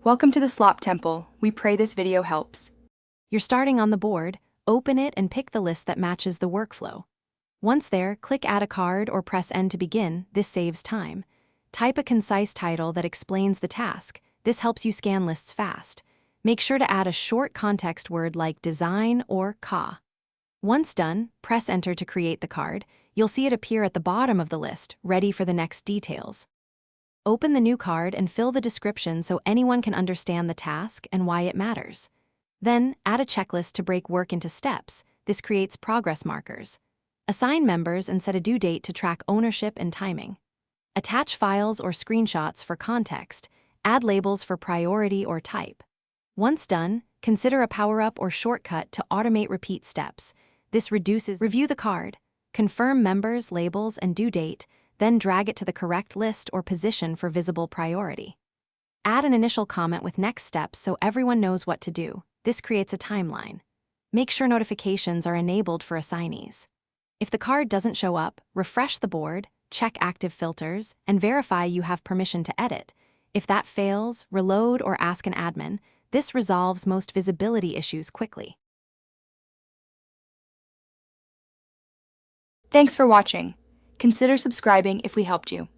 Welcome to the Slop Temple. We pray this video helps. You're starting on the board, open it and pick the list that matches the workflow. Once there, click Add a Card or press End to begin. This saves time. Type a concise title that explains the task. This helps you scan lists fast. Make sure to add a short context word like design or ka. Once done, press Enter to create the card. You'll see it appear at the bottom of the list, ready for the next details. Open the new card and fill the description so anyone can understand the task and why it matters. Then, add a checklist to break work into steps. This creates progress markers. Assign members and set a due date to track ownership and timing. Attach files or screenshots for context. Add labels for priority or type. Once done, consider a power-up or shortcut to automate repeat steps. This reduces. Review the card. Confirm members, labels, and due date, then drag it to the correct list or position for visible priority. Add an initial comment with next steps so everyone knows what to do. This creates a timeline. Make sure notifications are enabled for assignees. If the card doesn't show up, refresh the board, check active filters, and verify you have permission to edit. If that fails, reload or ask an admin. This resolves most visibility issues quickly. Thanks for watching. Consider subscribing if we helped you.